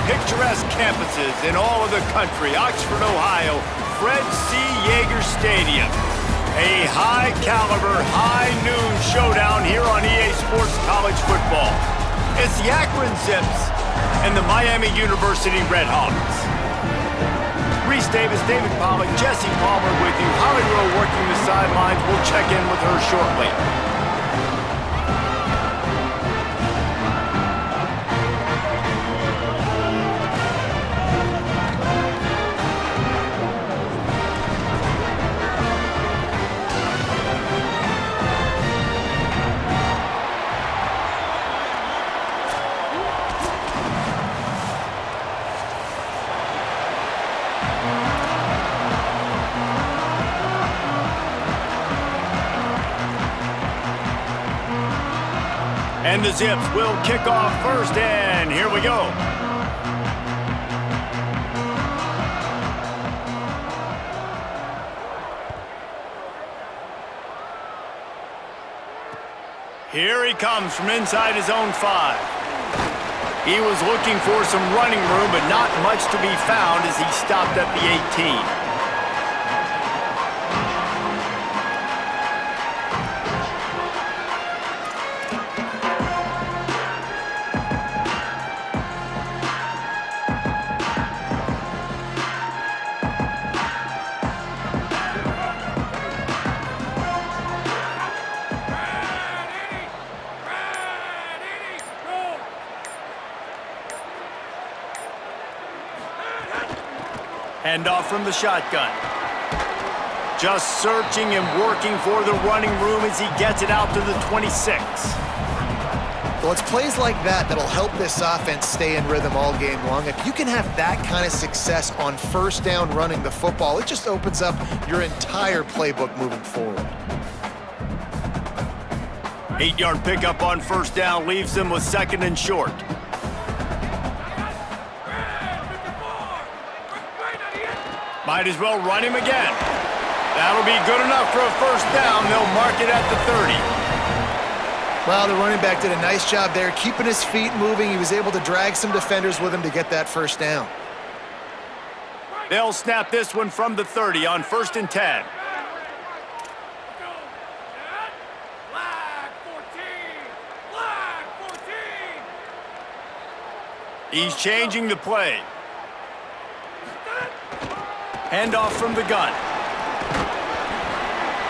picturesque campuses in all of the country, Oxford, Ohio, Fred C. Yeager Stadium. A high-caliber, high-noon showdown here on EA Sports College Football. It's the Akron Zips and the Miami University Red Hawks. Reese Davis, David Pollock, Jesse Palmer with you. Holly Rowe working the sidelines. We'll check in with her shortly. And the Zips will kick off first, and here we go. Here he comes from inside his own 5. He was looking for some running room, but not much to be found as he stopped at the 18. Handoff from the shotgun. Just searching and working for the running room as he gets it out to the 26. Well, it's plays like that that'll help this offense stay in rhythm all game long. If you can have that kind of success on first down running the football, it just opens up your entire playbook moving forward. 8-yard pickup on first down leaves them with 2nd and short. Might as well run him again. That'll be good enough for a first down. They'll mark it at the 30. Well, the running back did a nice job there, keeping his feet moving. He was able to drag some defenders with him to get that first down. They'll snap this one from the 30 on 1st and 10. He's changing the play. Handoff from the gun.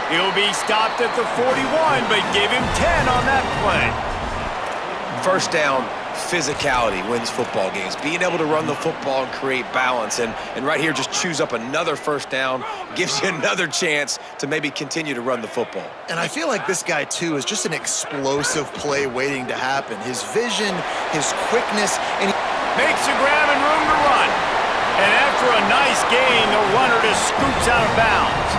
He'll be stopped at the 41, but give him 10 on that play. First down, physicality wins football games. Being able to run the football and create balance. And right here, just choose up another first down, gives you another chance to maybe continue to run the football. And I feel like this guy, too, is just an explosive play waiting to happen. His vision, his quickness, and he makes a grab and room to run. And after a nice gain, the runner just scoops out of bounds.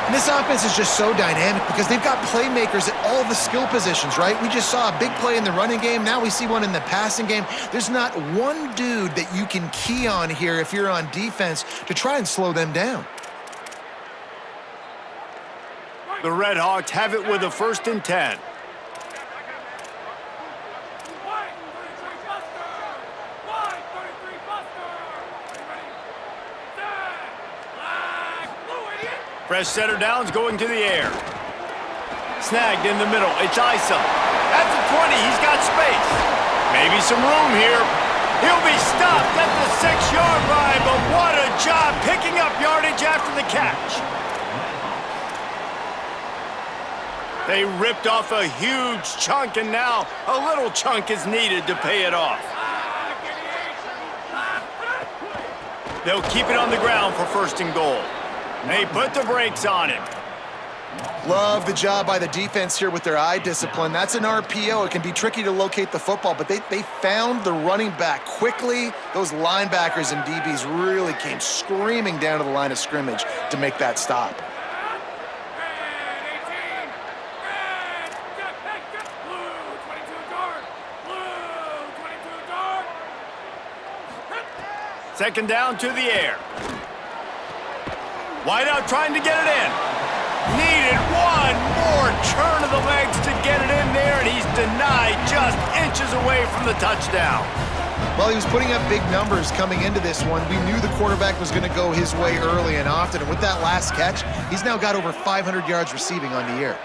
And this offense is just so dynamic because they've got playmakers at all the skill positions, right? We just saw a big play in the running game. Now we see one in the passing game. There's not one dude that you can key on here if you're on defense to try and slow them down. The Red Hawks have it with a 1st and 10. Fresh setter downs going to the air. Snagged in the middle. It's Isa. At the 20, he's got space. Maybe some room here. He'll be stopped at the 6-yard line, but what a job picking up yardage after the catch. They ripped off a huge chunk, and now a little chunk is needed to pay it off. They'll keep it on the ground for 1st and goal. They put the brakes on him. Love the job by the defense here with their eye discipline. That's an RPO. It can be tricky to locate the football, but they found the running back quickly. Those linebackers and DBs really came screaming down to the line of scrimmage to make that stop. Second down to the air. Wideout trying to get it in. Needed one more turn of the legs to get it in there, and he's denied just inches away from the touchdown. Well, he was putting up big numbers coming into this one. We knew the quarterback was going to go his way early and often, and with that last catch, he's now got over 500 yards receiving on the year.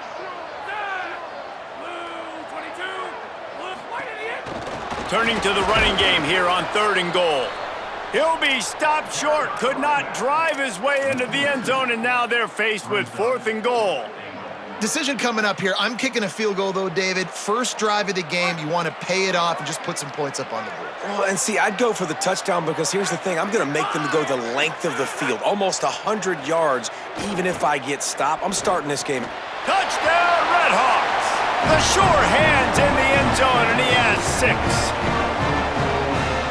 Turning to the running game here on 3rd and goal. He'll be stopped short, could not drive his way into the end zone, and now they're faced with 4th and goal. Decision coming up here. I'm kicking a field goal, though, David. First drive of the game, you want to pay it off and just put some points up on the board. Well, and see, I'd go for the touchdown because here's the thing. I'm going to make them go the length of the field, almost 100 yards, even if I get stopped. I'm starting this game. Touchdown, Redhawks! The sure hands in the end zone, and he has 6.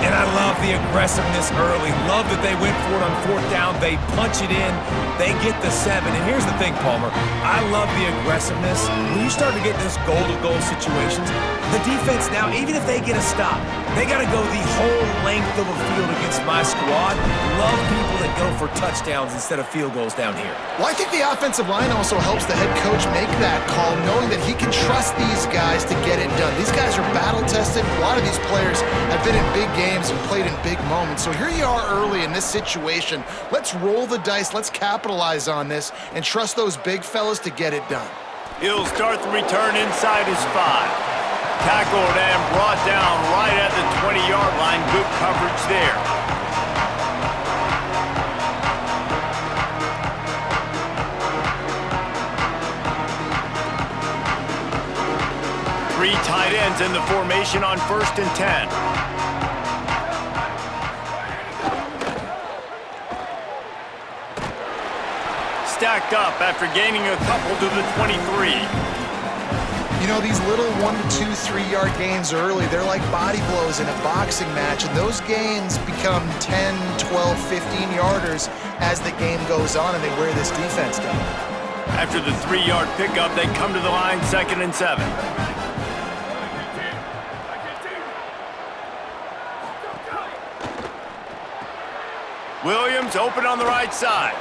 And I love the aggressiveness early. Love that they went for it on 4th down. They punch it in. They get the 7. And here's the thing, Palmer. I love the aggressiveness. When you start to get those goal-to-goal situations, the defense now, even if they get a stop, they got to go the whole length of a field against my squad. Love people that go for touchdowns instead of field goals down here. Well, I think the offensive line also helps the head coach make that call, knowing that he can trust these guys to get it done. These guys are battle-tested. A lot of these players have been in big games and played in big moments. So here you are early in this situation. Let's roll the dice. Let's capitalize on this and trust those big fellas to get it done. He'll start the return inside his 5. Tackled and brought down right at the 20-yard line. Good coverage there. Three tight ends in the formation on 1st and 10. Stacked up after gaining a couple to the 23. You know, these little 1 to 2, 3-yard gains early, they're like body blows in a boxing match, and those gains become 10, 12, 15-yarders as the game goes on, and they wear this defense down. After the 3-yard pickup, they come to the line 2nd and 7. Williams open on the right side.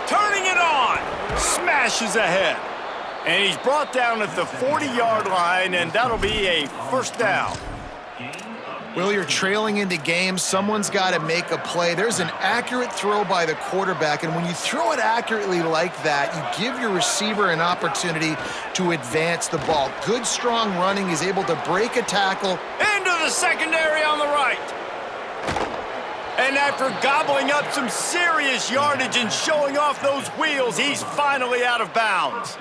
Turning it on. Smashes ahead. And he's brought down at the 40-yard line, and that'll be a 1st down. Well, you're trailing into games. Someone's got to make a play. There's an accurate throw by the quarterback, and when you throw it accurately like that, you give your receiver an opportunity to advance the ball. Good, strong running. He's able to break a tackle. Into the secondary on the right. And after gobbling up some serious yardage and showing off those wheels, he's finally out of bounds.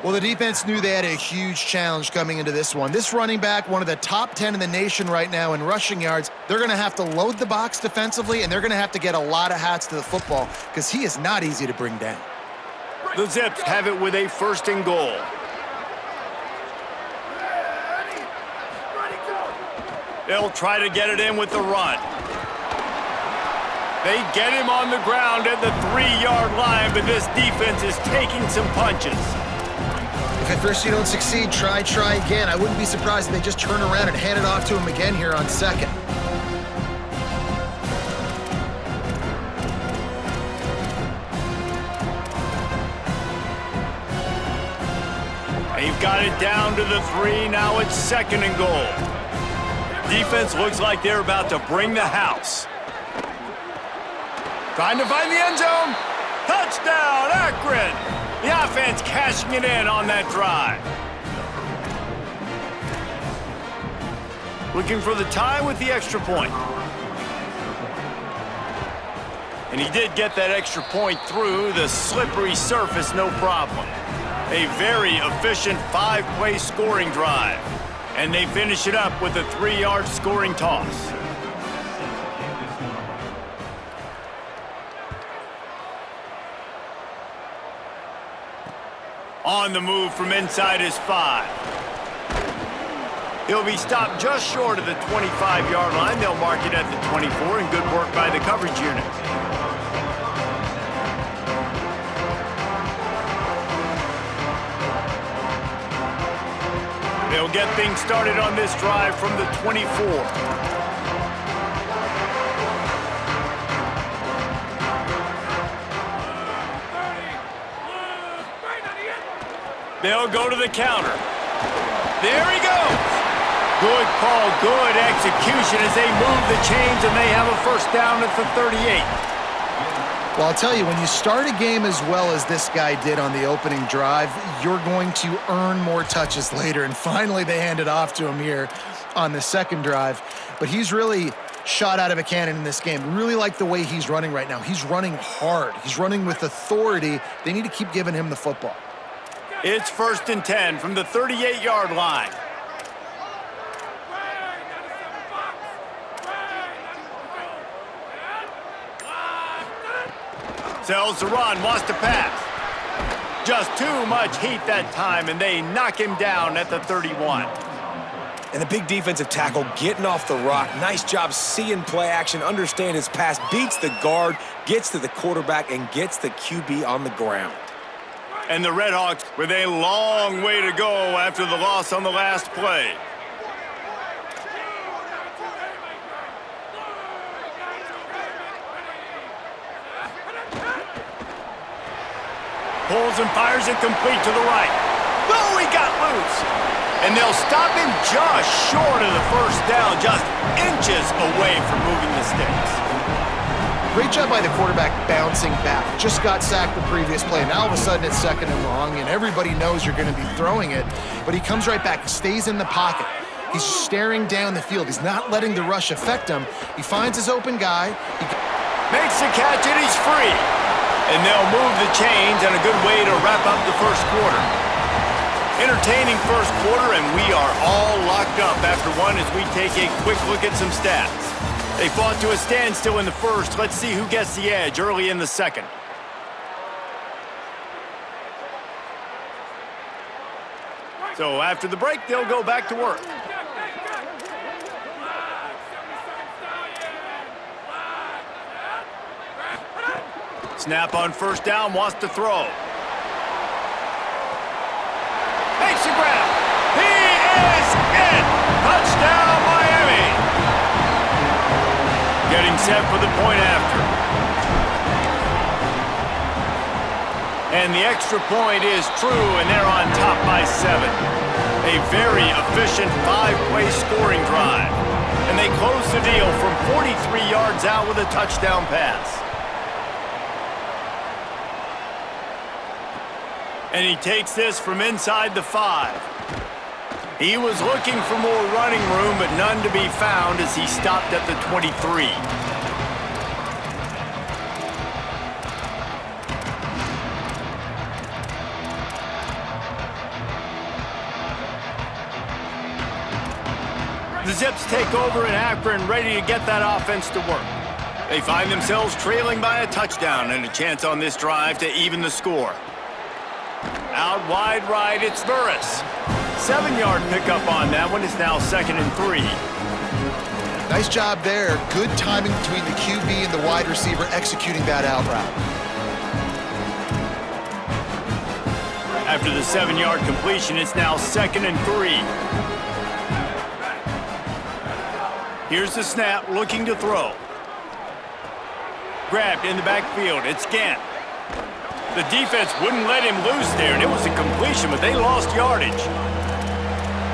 Well, the defense knew they had a huge challenge coming into this one. This running back, one of the top 10 in the nation right now in rushing yards, they're going to have to load the box defensively, and they're going to have to get a lot of hats to the football because he is not easy to bring down. The Zips have it with a 1st and goal. They'll try to get it in with the run. They get him on the ground at the 3-yard line, but this defense is taking some punches. If at first you don't succeed, try again. I wouldn't be surprised if they just turn around and hand it off to him again here on 2nd. They've got it down to the 3. Now it's 2nd and goal. Defense looks like they're about to bring the house. Trying to find the end zone. Touchdown, Akron. The offense cashing it in on that drive. Looking for the tie with the extra point. And he did get that extra point through the slippery surface, no problem. A very efficient 5-play scoring drive. And they finish it up with a 3-yard scoring toss. On the move from inside his 5. He'll be stopped just short of the 25-yard line. They'll mark it at the 24, and good work by the coverage unit. They'll get things started on this drive from the 24. They'll go to the counter. There he goes. Good call, good execution as they move the chains, and they have a first down at the 38. Well, I'll tell you, when you start a game as well as this guy did on the opening drive, you're going to earn more touches later. And finally, they hand it off to him here on the second drive. But he's really shot out of a cannon in this game. Really like the way he's running right now. He's running hard. He's running with authority. They need to keep giving him the football. It's 1st and 10 from the 38-yard line. Sells the run, wants to pass. Just too much heat that time, and they knock him down at the 31. And the big defensive tackle getting off the rock. Nice job seeing play action, understand his pass, beats the guard, gets to the quarterback, and gets the QB on the ground. And the Redhawks with a long way to go after the loss on the last play. Pulls and fires it complete to the right. Oh, he got loose. And they'll stop him just short of the first down, just inches away from moving the sticks. Great job by the quarterback bouncing back. Just got sacked the previous play. Now all of a sudden it's 2nd and long, and everybody knows you're going to be throwing it. But he comes right back. He stays in the pocket. He's staring down the field. He's not letting the rush affect him. He finds his open guy. He makes the catch, and he's free. And they'll move the chains, and a good way to wrap up the first quarter. Entertaining first quarter, and we are all locked up after one as we take a quick look at some stats. They fought to a standstill in the first. Let's see who gets the edge early in the second. So after the break, they'll go back to work. Snap on first down, wants to throw. Makes the grab. He is in. Touchdown, Miami. Getting set for the point after. And the extra point is true, and they're on top by 7. A very efficient 5-play scoring drive. And they close the deal from 43 yards out with a touchdown pass. And he takes this from inside the 5. He was looking for more running room, but none to be found as he stopped at the 23. The Zips take over in Akron, ready to get that offense to work. They find themselves trailing by a touchdown and a chance on this drive to even the score. Out wide right, it's Burris. 7-yard pickup on that one. It's now 2nd and 3. Nice job there. Good timing between the QB and the wide receiver executing that out route. After the 7-yard completion, it's now 2nd and 3. Here's the snap, looking to throw. Grabbed in the backfield, it's Gant. The defense wouldn't let him loose there, and it was a completion, but they lost yardage.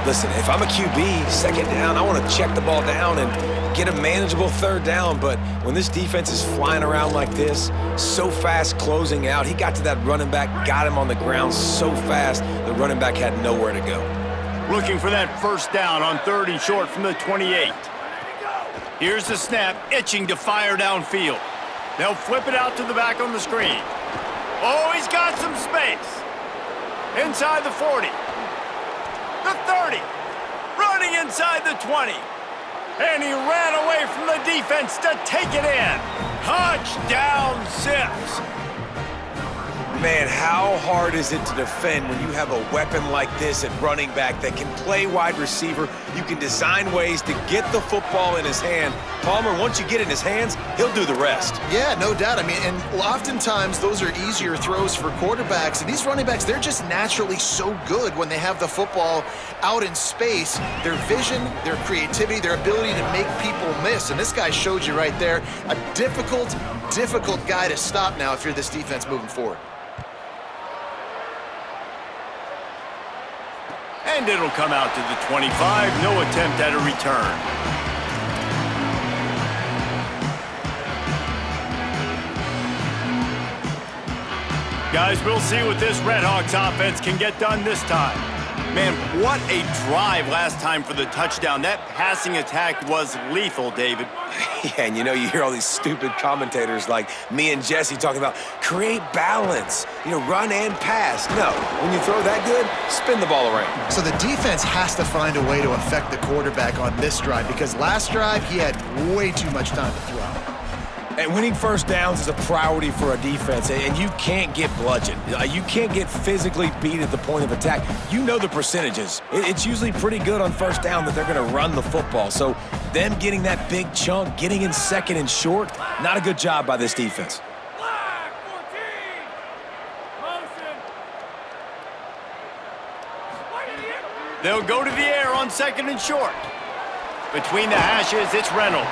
Listen, if I'm a QB, 2nd down, I want to check the ball down and get a manageable 3rd down. But when this defense is flying around like this, so fast closing out, he got to that running back, got him on the ground so fast, the running back had nowhere to go. Looking for that first down on 3rd and short from the 28. Here's the snap, itching to fire downfield. They'll flip it out to the back on the screen. Oh, he's got some space. Inside the 40. The 30. Running inside the 20. And he ran away from the defense to take it in. Touchdown, Zips. Man, how hard is it to defend when you have a weapon like this at running back that can play wide receiver? You can design ways to get the football in his hand. Palmer, once you get it in his hands, he'll do the rest. Yeah, no doubt. I mean, and oftentimes those are easier throws for quarterbacks. And these running backs, they're just naturally so good when they have the football out in space. Their vision, their creativity, their ability to make people miss. And this guy showed you right there, a difficult guy to stop now if you're this defense moving forward. And And it'll come out to the 25. No attempt at a return. Guys, we'll see what this Red Hawks offense can get done this time. Man, what a drive last time for the touchdown. That passing attack was lethal, David. Yeah, and you know, you hear all these stupid commentators like me and Jesse talking about create balance, run and pass. No, when you throw that good, spin the ball around. So the defense has to find a way to affect the quarterback on this drive because last drive he had way too much time to throw. And winning first downs is a priority for a defense, and you can't get bludgeoned. You can't get physically beat at the point of attack. You know the percentages. It's usually pretty good on first down that they're going to run the football. So them getting that big chunk, getting in second and short, not a good job by this defense. They'll go to the air on second and short. Between the hashes, it's Reynolds.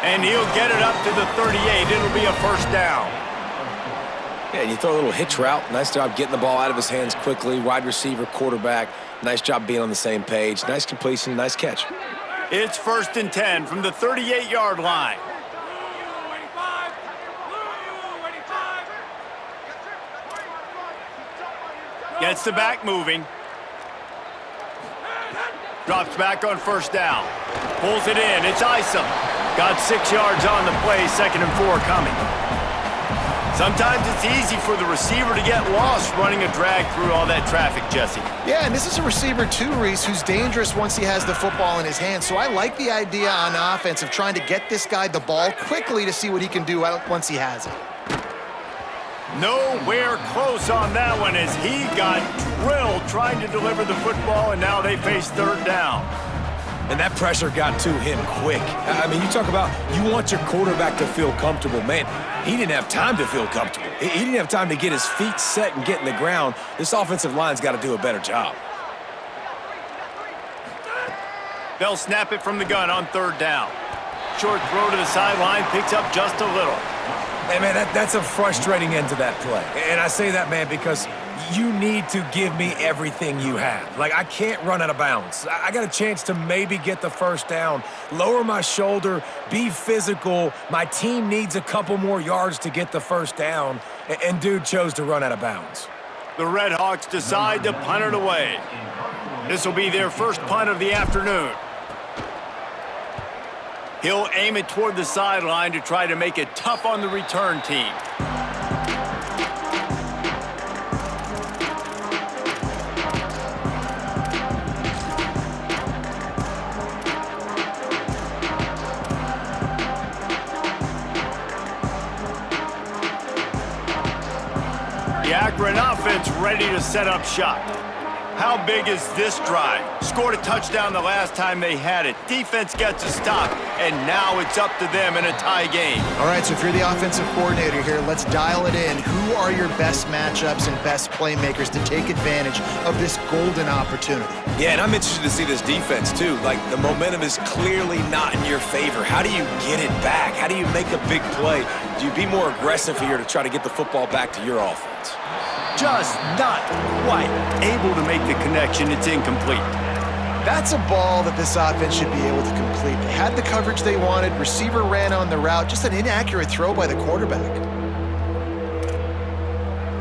And he'll get it up to the 38. It'll be a first down. Yeah, and you throw a little hitch route. Nice job getting the ball out of his hands quickly. Wide receiver, quarterback. Nice job being on the same page. Nice completion, nice catch. It's 1st and 10 from the 38-yard line. Gets the back moving. Drops back on first down. Pulls it in. It's Isom. Got 6 yards on the play. 2nd and 4 coming. Sometimes it's easy for the receiver to get lost running a drag through all that traffic, Jesse. Yeah, and this is a receiver too, Reese, who's dangerous once he has the football in his hands. So I like the idea on offense of trying to get this guy the ball quickly to see what he can do once he has it. Nowhere close on that one as he got drilled trying to deliver the football, and now they face 3rd down. And that pressure got to him quick. I mean, you talk about you want your quarterback to feel comfortable. Man, he didn't have time to feel comfortable. He didn't have time to get his feet set and get in the ground. This offensive line's got to do a better job. They'll snap it from the gun on 3rd down. Short throw to the sideline, picks up just a little. Hey, man, that's a frustrating end to that play. And I say that, man, because you need to give me everything you have. Like, I can't run out of bounds. I got a chance to maybe get the first down, lower my shoulder, be physical. My team needs a couple more yards to get the first down, and dude chose to run out of bounds. The Red Hawks decide to punt it away. This will be their first punt of the afternoon. He'll aim it toward the sideline to try to make it tough on the return team. The Akron offense ready to set up shop. How big is this drive? Scored a touchdown the last time they had it. Defense gets a stop, and now it's up to them in a tie game. All right, so if you're the offensive coordinator here, let's dial it in. Who are your best matchups and best playmakers to take advantage of this golden opportunity? Yeah, and I'm interested to see this defense, too. Like, the momentum is clearly not in your favor. How do you get it back? How do you make a big play? Do you be more aggressive here to try to get the football back to your offense? Just not quite able to make the connection. It's incomplete. That's a ball that this offense should be able to complete. They had the coverage they wanted. Receiver ran on the route. Just an inaccurate throw by the quarterback.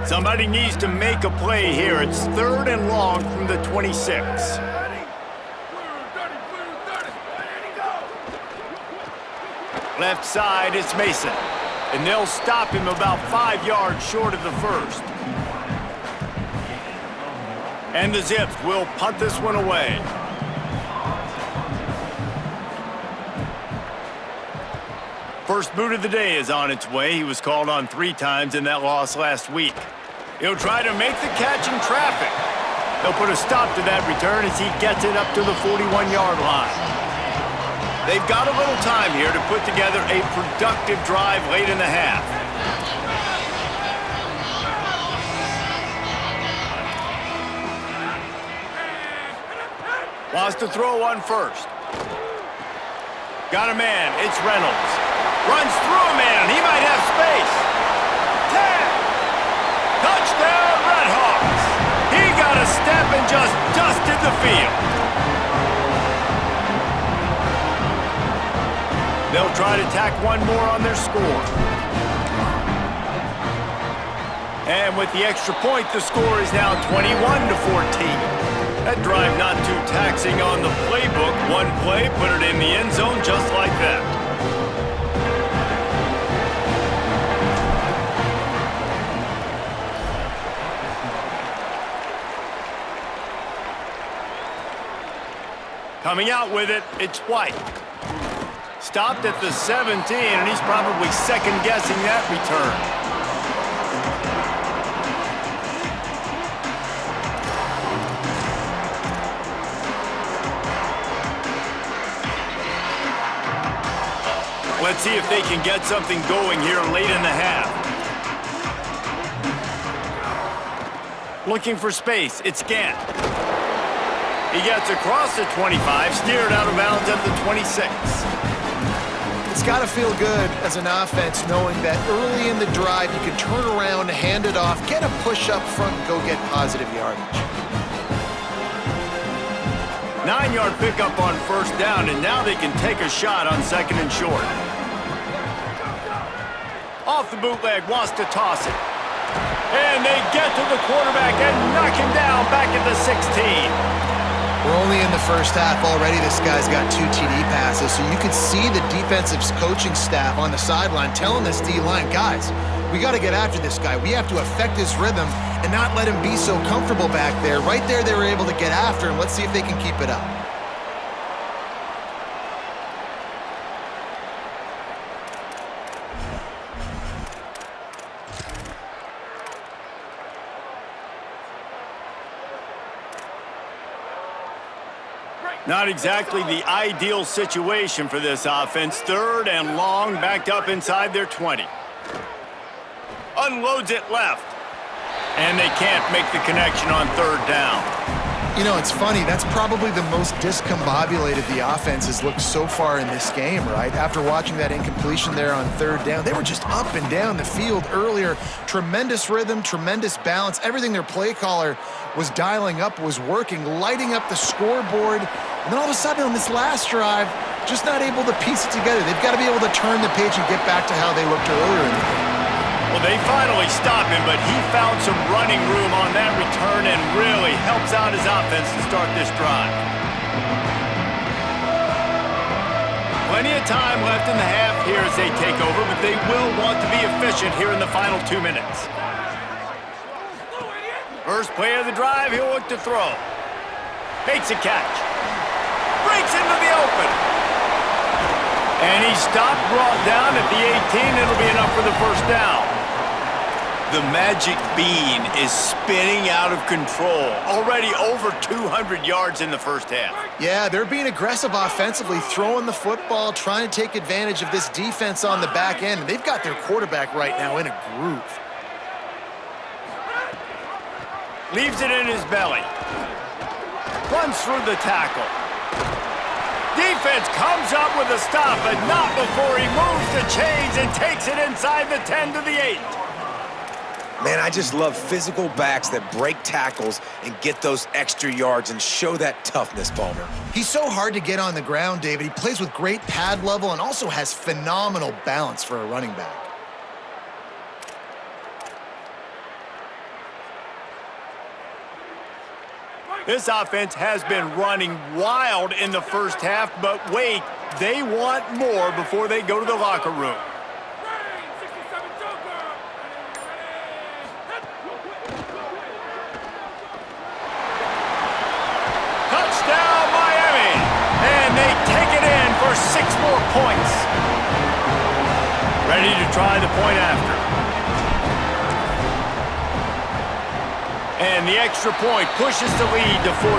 Somebody needs to make a play here. It's 3rd and long from the 26. Left side, it's Mason. And they'll stop him about 5 yards short of the first. And the Zips will punt this one away. First boot of the day is on its way. He was called on 3 times in that loss last week. He'll try to make the catch in traffic. They'll put a stop to that return as he gets it up to the 41-yard line. They've got a little time here to put together a productive drive late in the half. Wants to throw on first. Got a man. It's Reynolds. Runs through a man. He might have space. 10. Touchdown, Red Hawks. He got a step and just dusted the field. They'll try to tack one more on their score. And with the extra point, the score is now 21-14. That drive not too taxing on the playbook. One play, put it in the end zone just like that. Coming out with it, it's White. Stopped at the 17, and he's probably second-guessing that return. Let's see if they can get something going here late in the half. Looking for space, it's Gant. He gets across the 25, steered out of bounds at the 26. It's got to feel good as an offense knowing that early in the drive you can turn around, hand it off, get a push up front, and go get positive yardage. 9-yard pickup on first down, and now they can take a shot on second and short. Off the bootleg, wants to toss it. And they get to the quarterback and knock him down back at the 16. We're only in the first half already. This guy's got 2 TD passes, so you could see the defensive coaching staff on the sideline telling this D-line, guys, we got to get after this guy. We have to affect his rhythm and not let him be so comfortable back there. Right there, they were able to get after him. Let's see if they can keep it up. Not exactly the ideal situation for this offense. 3rd and long, backed up inside their 20. Unloads it left. And they can't make the connection on 3rd down. You know, it's funny. That's probably the most discombobulated the offense has looked so far in this game, right? After watching that incompletion there on 3rd down, they were just up and down the field earlier. Tremendous rhythm, tremendous balance. Everything their play caller was dialing up was working, lighting up the scoreboard. And then all of a sudden on this last drive, just not able to piece it together. They've got to be able to turn the page and get back to how they looked earlier in the game. Well, they finally stop him, but he found some running room on that return and really helps out his offense to start this drive. Plenty of time left in the half here as they take over, but they will want to be efficient here in the final 2 minutes. First play of the drive, he'll look to throw. Makes a catch. Breaks into the open. And he stopped, brought down at the 18. It'll be enough for the first down. The magic bean is spinning out of control. Already over 200 yards in the first half. Yeah, they're being aggressive offensively, throwing the football, trying to take advantage of this defense on the back end. And they've got their quarterback right now in a groove. Leaves it in his belly. Runs through the tackle. Defense comes up with a stop, but not before he moves the chains and takes it inside the 10 to the 8. Man, I just love physical backs that break tackles and get those extra yards and show that toughness, Palmer. He's so hard to get on the ground, David. He plays with great pad level and also has phenomenal balance for a running back. This offense has been running wild in the first half, but wait, they want more before they go to the locker room. Touchdown, Miami! And they take it in for 6 more points. Ready to try the point after. And the extra point pushes the lead to 14.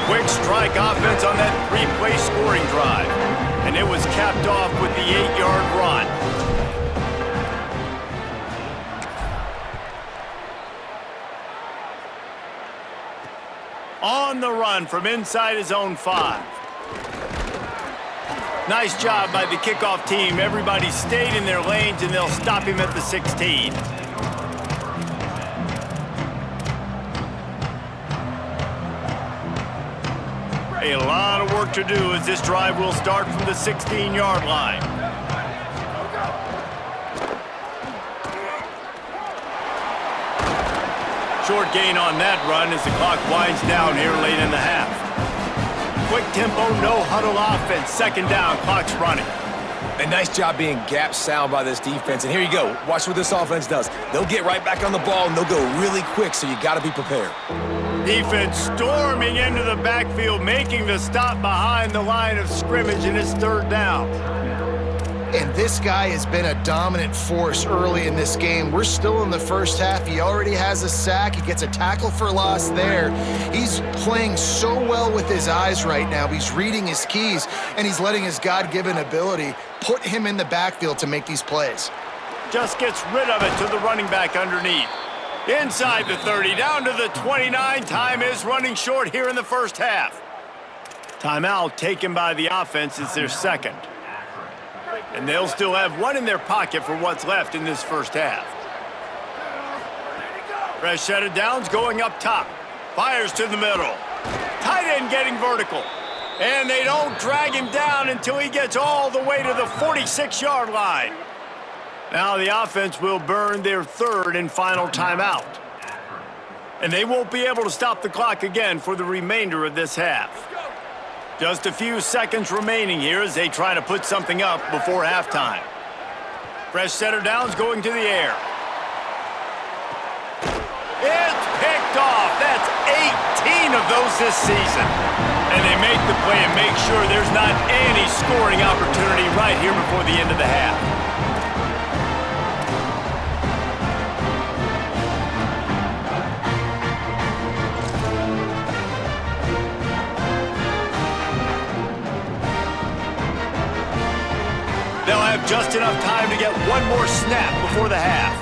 Quick strike offense on that 3-play scoring drive. And it was capped off with the 8-yard run. On the run from inside his own 5. Nice job by the kickoff team. Everybody stayed in their lanes, and they'll stop him at the 16. A lot of work to do as this drive will start from the 16-yard line. Short gain on that run as the clock winds down here late in the half. Quick tempo, no huddle offense. Second down, clock's running. A nice job being gap sound by this defense. And here you go. Watch what this offense does. They'll get right back on the ball, and they'll go really quick, so you got to be prepared. Defense storming into the backfield, making the stop behind the line of scrimmage, and it's third down. And this guy has been a dominant force early in this game. We're still in the first half. He already has a sack. He gets a tackle for loss there. He's playing so well with his eyes right now. He's reading his keys, and he's letting his God-given ability put him in the backfield to make these plays. Just gets rid of it to the running back underneath. Inside the 30, down to the 29. Time is running short here in the first half. Timeout taken by the offense is their second. And they'll still have one in their pocket for what's left in this first half. Fresh set of downs going up top. Fires to the middle. Tight end getting vertical. And they don't drag him down until he gets all the way to the 46-yard line. Now the offense will burn their third and final timeout. And they won't be able to stop the clock again for the remainder of this half. Just a few seconds remaining here as they try to put something up before halftime. Fresh set of downs going to the air. It's picked off. That's 18 of those this season. And they make the play and make sure there's not any scoring opportunity right here before the end of the half. They'll have just enough time to get one more snap before the half.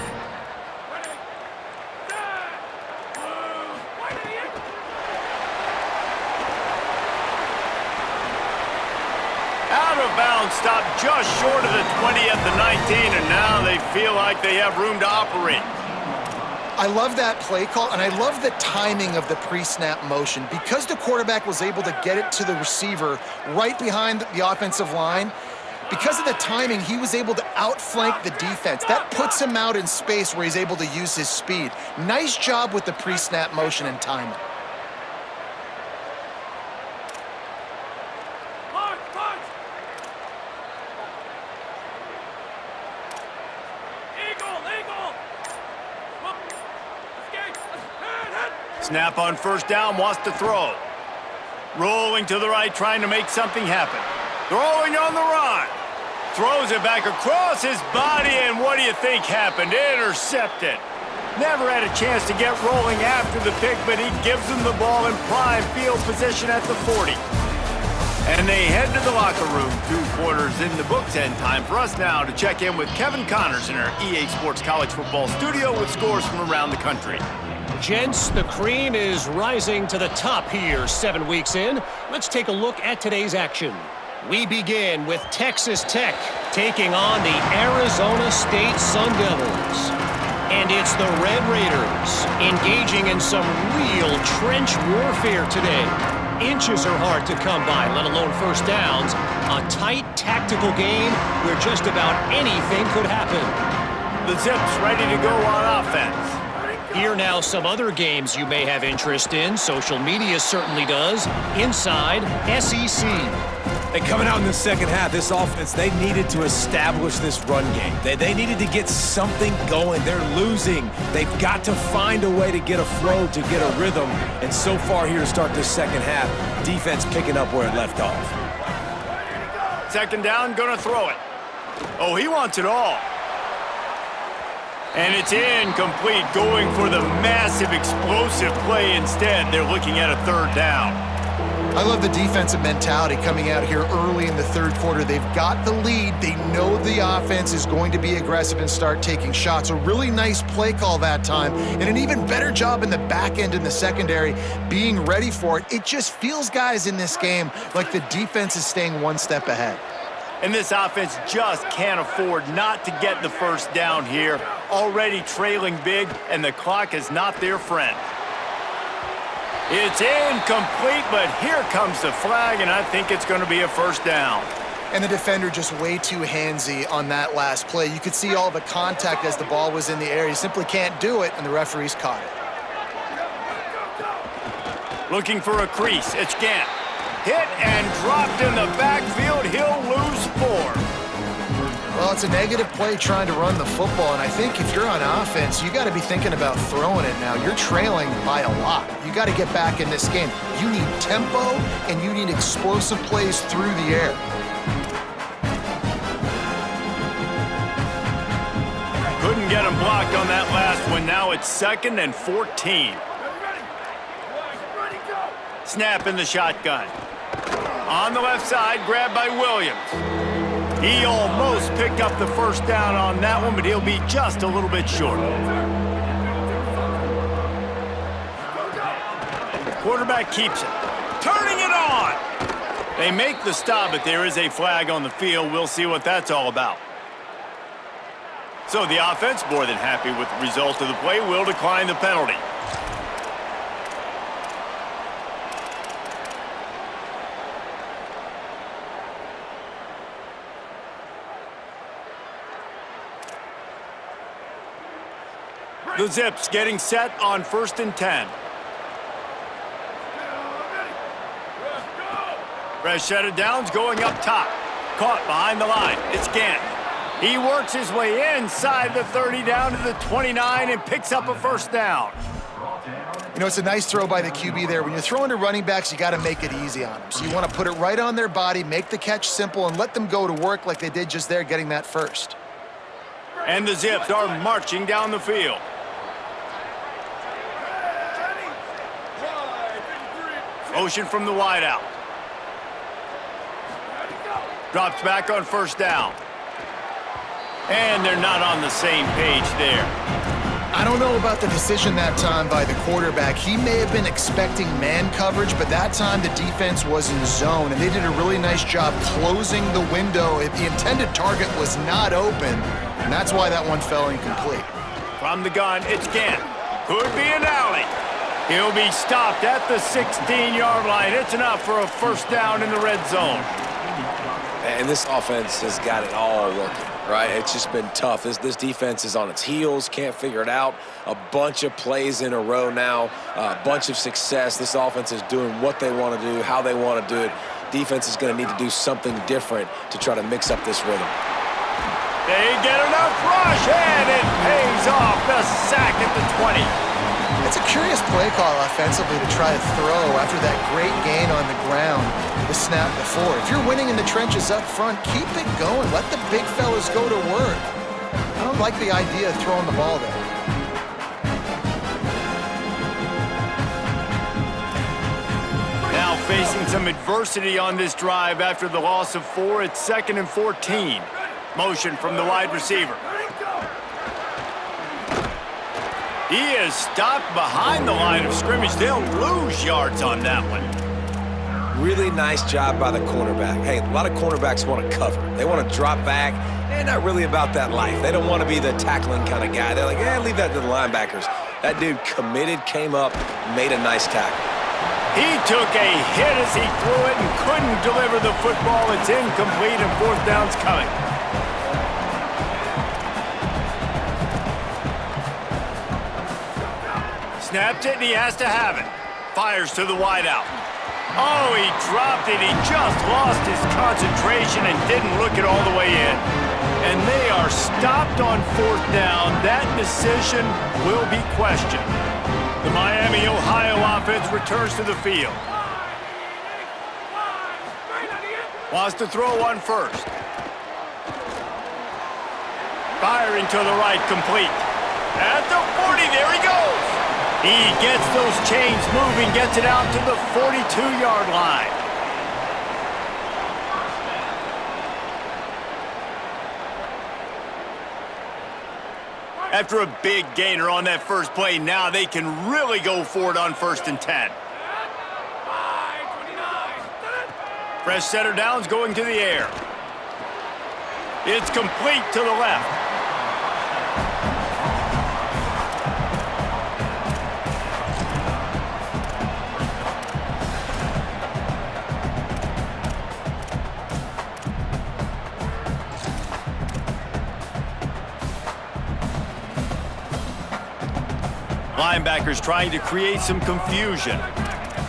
Out of bounds, stop just short of the 20 at the 19, and now they feel like they have room to operate. I love that play call, and I love the timing of the pre-snap motion. Because the quarterback was able to get it to the receiver right behind the offensive line, because of the timing, he was able to outflank the defense. That puts him out in space where he's able to use his speed. Nice job with the pre-snap motion and timing. Snap on first down, wants to throw. Rolling to the right, trying to make something happen. Throwing on the run. Throws it back across his body, and what do you think happened? Intercepted. Never had a chance to get rolling after the pick, but he gives them the ball in prime field position at the 40. And they head to the locker room. 2 quarters in the books, and time for us now to check in with Kevin Connors in our EA Sports College Football studio with scores from around the country. Gents, the cream is rising to the top here 7 weeks in. Let's take a look at today's action. We begin with Texas Tech taking on the Arizona State Sun Devils. And it's the Red Raiders engaging in some real trench warfare today. Inches are hard to come by, let alone first downs. A tight tactical game where just about anything could happen. The Zips ready to go on offense. Here now some other games you may have interest in. Social media certainly does. Inside SEC. And coming out in the second half, this offense, they needed to establish this run game. They needed to get something going. They're losing. They've got to find a way to get a flow, to get a rhythm. And so far here to start this second half, defense picking up where it left off. Second down, gonna throw it. Oh, he wants it all. And it's incomplete, going for the massive explosive play instead. They're looking at a third down. I love the defensive mentality coming out here early in the third quarter. They've got the lead. They know the offense is going to be aggressive and start taking shots. A really nice play call that time, and an even better job in the back end in the secondary being ready for it. It just feels, guys, in this game like the defense is staying one step ahead. And this offense just can't afford not to get the first down here. Already trailing big, and the clock is not their friend. It's incomplete, but here comes the flag, and I think it's going to be a first down. And the defender just way too handsy on that last play. You could see all the contact as the ball was in the air. He simply can't do it, and the referees caught it. Looking for a crease. It's Gant. Hit and dropped in the backfield. He'll lose 4. Well, it's a negative play trying to run the football, and I think if you're on offense, you got to be thinking about throwing it now. You're trailing by a lot. You got to get back in this game. You need tempo, and you need explosive plays through the air. Couldn't get him blocked on that last one. Now it's 2nd and 14. Snap in the shotgun. On the left side, grabbed by Williams. He almost picked up the first down on that one, but he'll be just a little bit short. Quarterback keeps it. Turning it on! They make the stop, but there is a flag on the field. We'll see what that's all about. So the offense, more than happy with the result of the play, will decline the penalty. The Zips getting set on 1st and 10. Fresh set of downs going up top. Caught behind the line. It's Gant. He works his way inside the 30 down to the 29 and picks up a first down. You know, it's a nice throw by the QB there. When you're throwing to running backs, you got to make it easy on them. So you want to put it right on their body, make the catch simple, and let them go to work like they did just there, getting that first. And the Zips are marching down the field. Motion from the wideout. Drops back on 1st down. And they're not on the same page there. I don't know about the decision that time by the quarterback. He may have been expecting man coverage, but that time the defense was in zone, and they did a really nice job closing the window. The intended target was not open, and that's why that one fell incomplete. From the gun, it's Gant. Could be an alley. He'll be stopped at the 16-yard line. It's enough for a first down in the red zone. And this offense has got it all working, right? It's just been tough. This defense is on its heels, can't figure it out. A bunch of plays in a row now, a bunch of success. This offense is doing what they want to do, how they want to do it. Defense is going to need to do something different to try to mix up this rhythm. They get enough rush, and it pays off. The sack at the 20. It's a curious play call offensively to try to throw after that great gain on the ground the snap before. If you're winning in the trenches up front, keep it going. Let the big fellas go to work. I don't like the idea of throwing the ball there. Now facing some adversity on this drive after the loss of 4. It's 2nd and 14. Motion from the wide receiver. He is stopped behind the line of scrimmage. They'll lose yards on that one. Really nice job by the cornerback. Hey, a lot of cornerbacks want to cover. They want to drop back. They're not really about that life. They don't want to be the tackling kind of guy. They're like, leave that to the linebackers. That dude committed, came up, made a nice tackle. He took a hit as he threw it and couldn't deliver the football. It's incomplete and 4th down's coming. Snapped it, and he has to have it. Fires to the wideout. Oh, he dropped it. He just lost his concentration and didn't look it all the way in. And they are stopped on 4th down. That decision will be questioned. The Miami, Ohio offense returns to the field. Wants to throw one first. Firing to the right, complete. At the 40, there he goes. He gets those chains moving, gets it out to the 42-yard line. After a big gainer on that first play, now they can really go for it on 1st and 10. Fresh setter downs going to the air. It's complete to the left. Linebackers trying to create some confusion.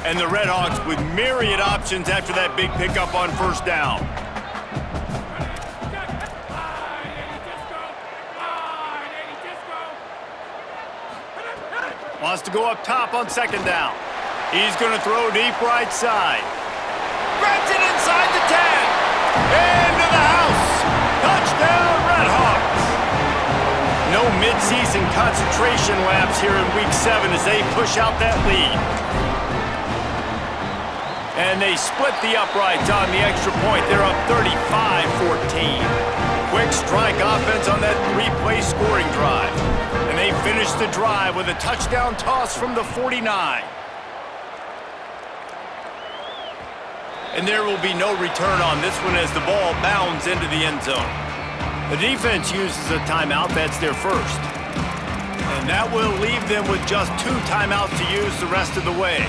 And the Red Hawks with myriad options after that big pickup on first down. Wants to go up top on second down. He's going to throw deep right side. Grabs it inside the 10. Into the house. Touchdown, Red Hawks. No mid-season concentration laps here in Week 7 as they push out that lead. And they split the uprights on the extra point. They're up 35-14. Quick strike offense on that three-play scoring drive. And they finish the drive with a touchdown toss from the 49. And there will be no return on this one as the ball bounds into the end zone. The defense uses a timeout. That's their first. And that will leave them with just 2 timeouts to use the rest of the way.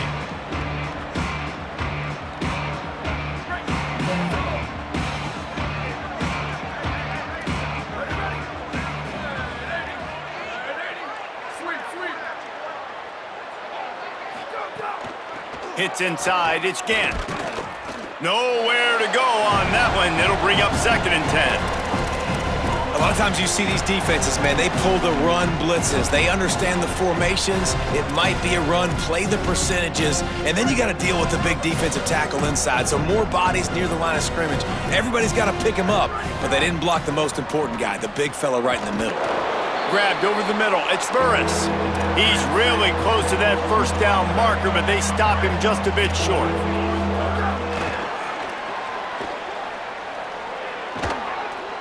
Hits inside. It's Gant. Nowhere to go on that one. It'll bring up 2nd and 10. A lot of times you see these defenses, man, they pull the run blitzes. They understand the formations. It might be a run, play the percentages, and then you got to deal with the big defensive tackle inside. So more bodies near the line of scrimmage. Everybody's got to pick him up, but they didn't block the most important guy, the big fella right in the middle. Grabbed over the middle. It's Burris. He's really close to that first down marker, but they stop him just a bit short.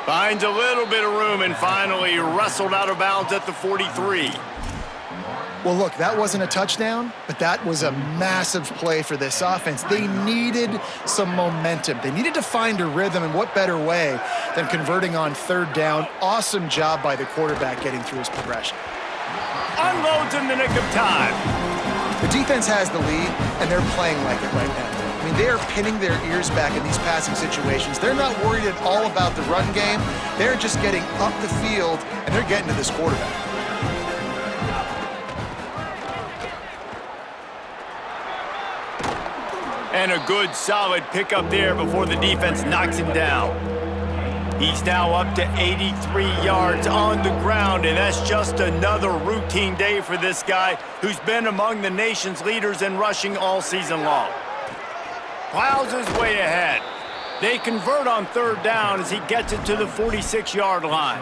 Finds a little bit of room and finally wrestled out of bounds at the 43. Well, look, that wasn't a touchdown, but that was a massive play for this offense. They needed some momentum. They needed to find a rhythm, and what better way than converting on 3rd down. Awesome job by the quarterback getting through his progression. Unloads in the nick of time. The defense has the lead, and they're playing like it right now. I mean, they are pinning their ears back in these passing situations. They're not worried at all about the run game. They're just getting up the field, and they're getting to this quarterback. And a good, solid pickup there before the defense knocks him down. He's now up to 83 yards on the ground, and that's just another routine day for this guy who's been among the nation's leaders in rushing all season long. Plows his way ahead. They convert on 3rd down as he gets it to the 46-yard line.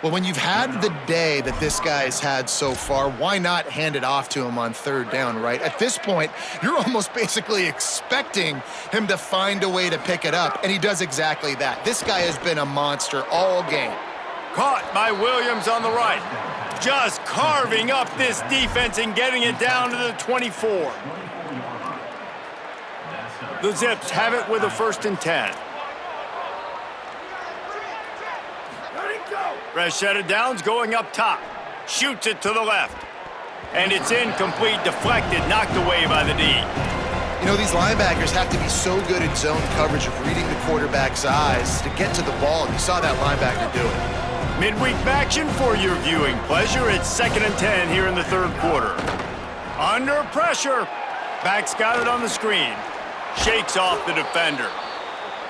Well, when you've had the day that this guy's had so far, why not hand it off to him on 3rd down, right? At this point, you're almost basically expecting him to find a way to pick it up, and he does exactly that. This guy has been a monster all game. Caught by Williams on the right. Just carving up this defense and getting it down to the 24. The Zips have it with a 1st and 10. Rashida Downs going up top. Shoots it to the left. And it's incomplete, deflected, knocked away by the D. You know, these linebackers have to be so good in zone coverage of reading the quarterback's eyes to get to the ball, and you saw that linebacker do it. Midweek action for your viewing pleasure. It's 2nd and 10 here in the 3rd quarter. Under pressure. Back's got it on the screen. Shakes off the defender.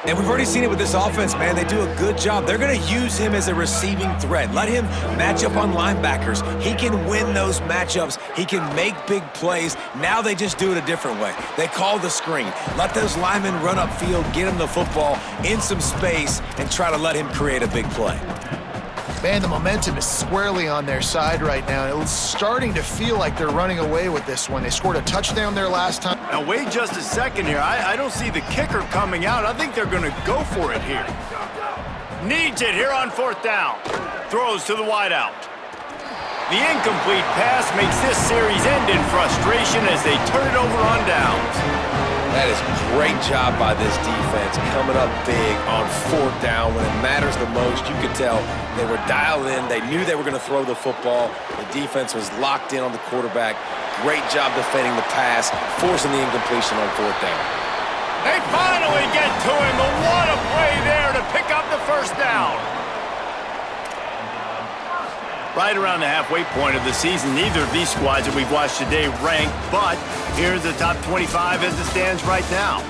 And we've already seen it with this offense, man. They do a good job. They're going to use him as a receiving threat. Let him match up on linebackers. He can win those matchups. He can make big plays. Now they just do it a different way. They call the screen. Let those linemen run upfield, get him the football in some space, and try to let him create a big play. Man, the momentum is squarely on their side right now. It's starting to feel like they're running away with this one. They scored a touchdown there last time. Now, wait just a second here. I don't see the kicker coming out. I think they're going to go for it here. Needs it here on 4th down. Throws to the wideout. The incomplete pass makes this series end in frustration as they turn it over on downs. That is great job by this defense, coming up big on 4th down when it matters the most. You could tell they were dialed in. They knew they were going to throw the football. The defense was locked in on the quarterback. Great job defending the pass, forcing the incompletion on 4th down. They finally get to him, but what a play there to pick up the 1st down. Right around the halfway point of the season, neither of these squads that we've watched today rank, but here's the top 25 as it stands right now.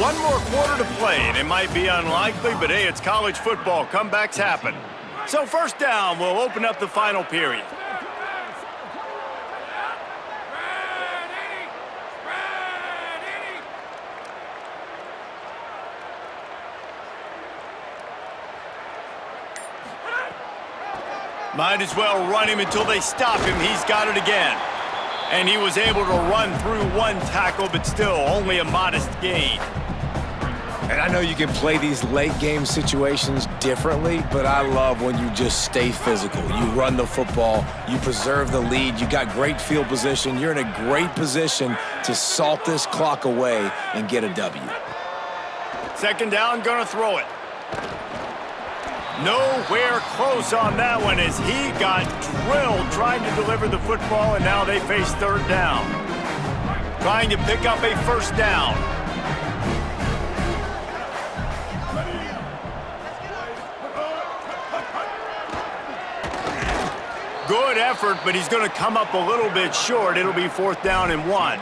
One more quarter to play, and it might be unlikely, but hey, it's college football. Comebacks happen. So first down, we'll open up the final period. Might as well run him until they stop him. He's got it again. And he was able to run through one tackle, but still only a modest gain. And I know you can play these late game situations differently, but I love when you just stay physical. You run the football, you preserve the lead, you got great field position, you're in a great position to salt this clock away and get a W. Second down, gonna throw it. Nowhere close on that one as he got drilled trying to deliver the football, and now they face third down. Trying to pick up a first down. Good effort, but he's going to come up a little bit short. It'll be fourth down and 1.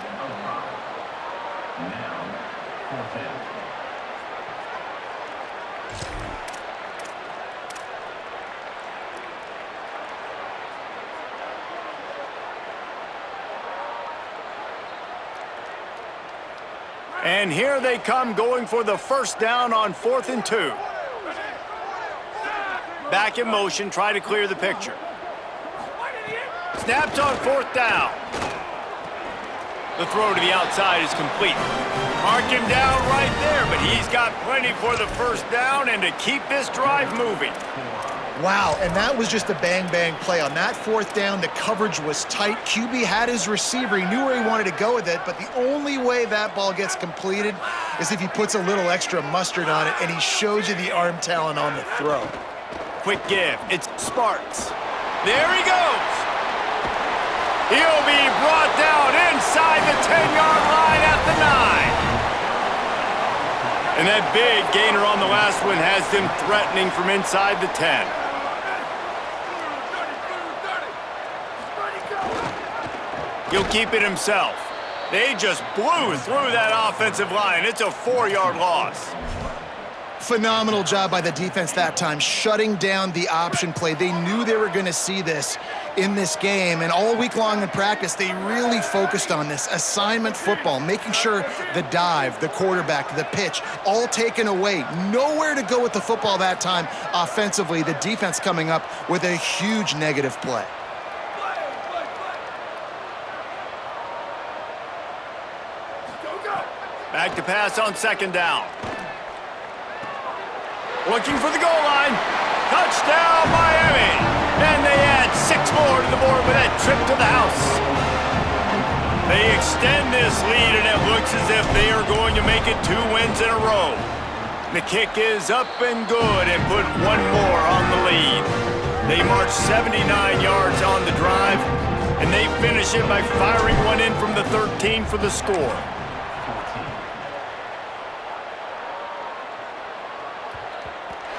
And here they come going for the first down on 4th and 2. Back in motion, try to clear the picture. Snapped on 4th down. The throw to the outside is complete. Mark him down right there, but he's got plenty for the first down and to keep this drive moving. Wow, and that was just a bang-bang play. On that 4th down, the coverage was tight. QB had his receiver. He knew where he wanted to go with it, but the only way that ball gets completed is if he puts a little extra mustard on it, and he shows you the arm talent on the throw. Quick give. It's Sparks. There he goes. He'll be brought down inside the 10-yard line at the 9. And that big gainer on the last one has them threatening from inside the 10. He'll keep it himself. They just blew through that offensive line. It's a 4-yard loss. Phenomenal job by the defense that time, shutting down the option play. They knew they were going to see this in this game, and all week long in practice, they really focused on this assignment football, making sure the dive, the quarterback, the pitch, all taken away. Nowhere to go with the football that time offensively. The defense coming up with a huge negative play. Back to pass on second down. Looking for the goal line. Touchdown, Miami. And they add 6 more to the board with that trip to the house. They extend this lead, and it looks as if they are going to make it 2 wins in a row. The kick is up and good and put 1 more on the lead. They march 79 yards on the drive, and they finish it by firing one in from the 13 for the score.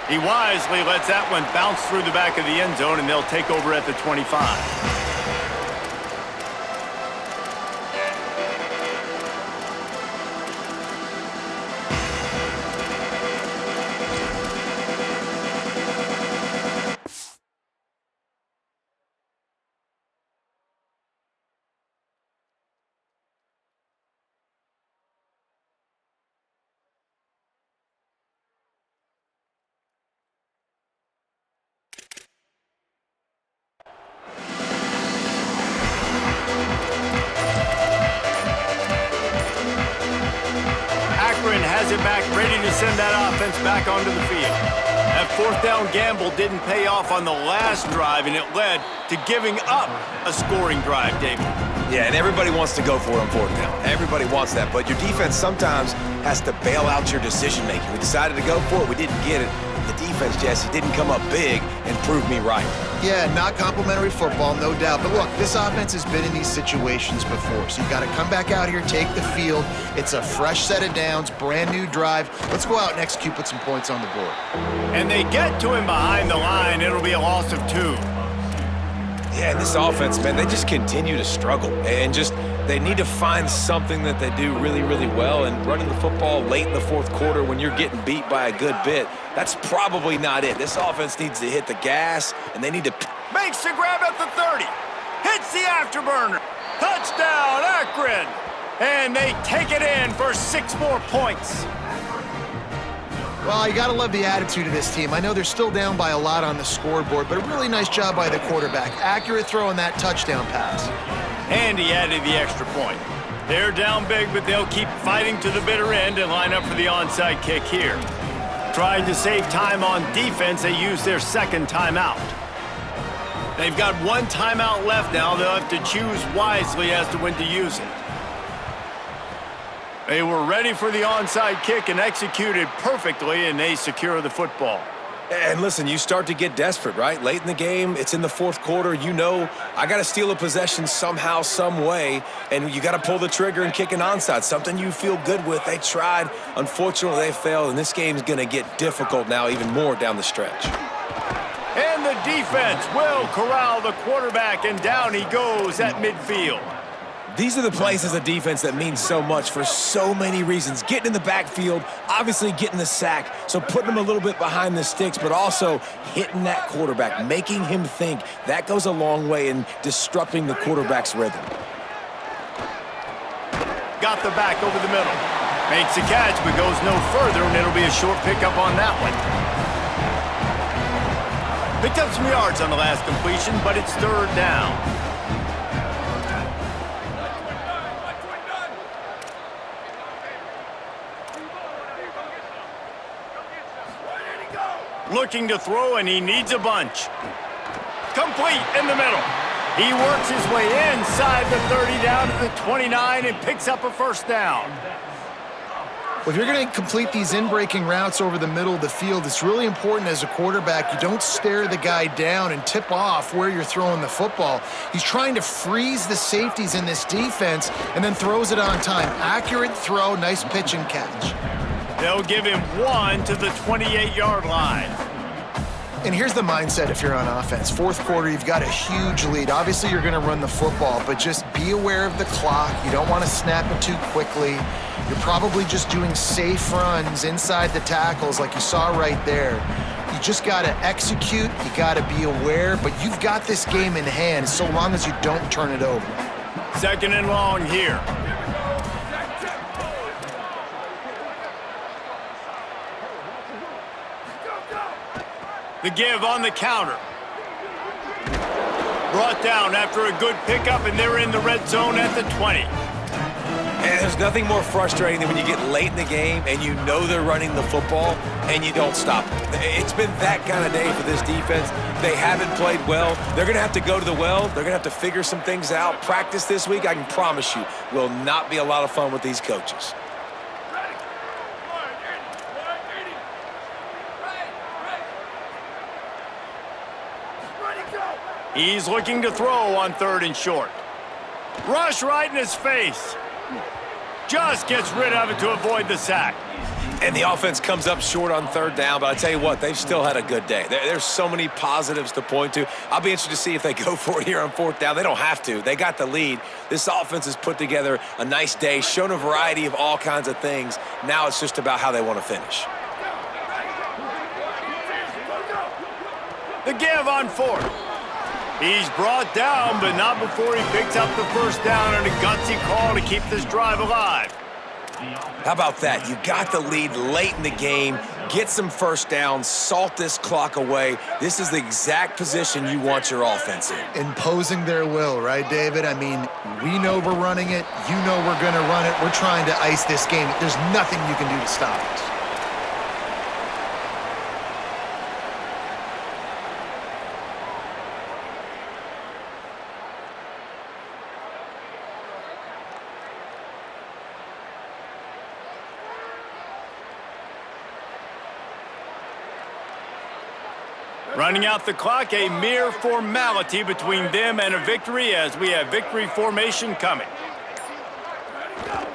He wisely lets that one bounce through the back of the end zone, and they'll take over at the 25. Akron has it back, ready to send that offense back onto the field. That 4th down gamble didn't pay off on the last drive, and it led to giving up a scoring drive, David. Yeah, and everybody wants to go for it on 4th down. Everybody wants that, but your defense sometimes has to bail out your decision-making. We decided to go for it. We didn't get it. The defense, Jesse, didn't come up big and prove me right. Yeah, not complimentary football, no doubt. But look, this offense has been in these situations before, so you got to come back out here, take the field. It's a fresh set of downs, brand new drive. Let's go out and execute, put some points on the board. And they get to him behind the line. It'll be a loss of 2. Yeah, and this offense, man, they just continue to struggle. And they need to find something that they do really, really well. And running the football late in the fourth quarter when you're getting beat by a good bit, that's probably not it. This offense needs to hit the gas, and they need to... Makes the grab at the 30. Hits the afterburner. Touchdown, Akron. And they take it in for 6 more points. Well, you got to love the attitude of this team. I know they're still down by a lot on the scoreboard, but a really nice job by the quarterback. Accurate throw on that touchdown pass. And he added the extra point. They're down big, but they'll keep fighting to the bitter end and line up for the onside kick here. Trying to save time on defense, they use their second timeout. They've got 1 timeout left now. They'll have to choose wisely as to when to use it. They were ready for the onside kick and executed perfectly, and they secure the football. And listen, you start to get desperate, right? Late in the game, it's in the fourth quarter. You know, I got to steal a possession somehow, some way, and you got to pull the trigger and kick an onside, something you feel good with. They tried. Unfortunately, they failed, and this game's going to get difficult now even more down the stretch. And the defense will corral the quarterback, and down he goes at midfield. These are the plays as a defense that mean so much for so many reasons. Getting in the backfield, obviously getting the sack, so putting him a little bit behind the sticks, but also hitting that quarterback, making him think. That goes a long way in disrupting the quarterback's rhythm. Got the back over the middle. Makes the catch, but goes no further, and it'll be a short pickup on that one. Picked up some yards on the last completion, but it's 3rd down. Looking to throw, and he needs a bunch. Complete in the middle. He works his way inside the 30 down to the 29 and picks up a 1st down. Well, if you're going to complete these in-breaking routes over the middle of the field, it's really important as a quarterback you don't stare the guy down and tip off where you're throwing the football. He's trying to freeze the safeties in this defense and then throws it on time. Accurate throw, nice pitch and catch. They'll give him 1 to the 28-yard line. And here's the mindset if you're on offense. Fourth quarter, you've got a huge lead. Obviously, you're going to run the football, but just be aware of the clock. You don't want to snap it too quickly. You're probably just doing safe runs inside the tackles like you saw right there. You just got to execute. You got to be aware, but you've got this game in hand so long as you don't turn it over. 2nd and long here. The give on the counter. Brought down after a good pickup, and they're in the red zone at the 20. And there's nothing more frustrating than when you get late in the game and you know they're running the football and you don't stop them. It's been that kind of day for this defense. They haven't played well. They're going to have to go to the well. They're going to have to figure some things out. Practice this week, I can promise you, will not be a lot of fun with these coaches. He's looking to throw on 3rd and short. Rush right in his face. Just gets rid of it to avoid the sack. And the offense comes up short on 3rd down, but I tell you what, they've still had a good day. There's so many positives to point to. I'll be interested to see if they go for it here on 4th down. They don't have to. They got the lead. This offense has put together a nice day, shown a variety of all kinds of things. Now it's just about how they want to finish. The give on 4th. He's brought down, but not before he picks up the 1st down and a gutsy call to keep this drive alive. How about that? You got the lead late in the game, get some 1st downs, salt this clock away. This is the exact position you want your offense in. Imposing their will, right, David? I mean, we know we're running it. You know we're going to run it. We're trying to ice this game. There's nothing you can do to stop us. Running out the clock, a mere formality between them and a victory as we have victory formation coming.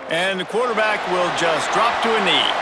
And the quarterback will just drop to a knee.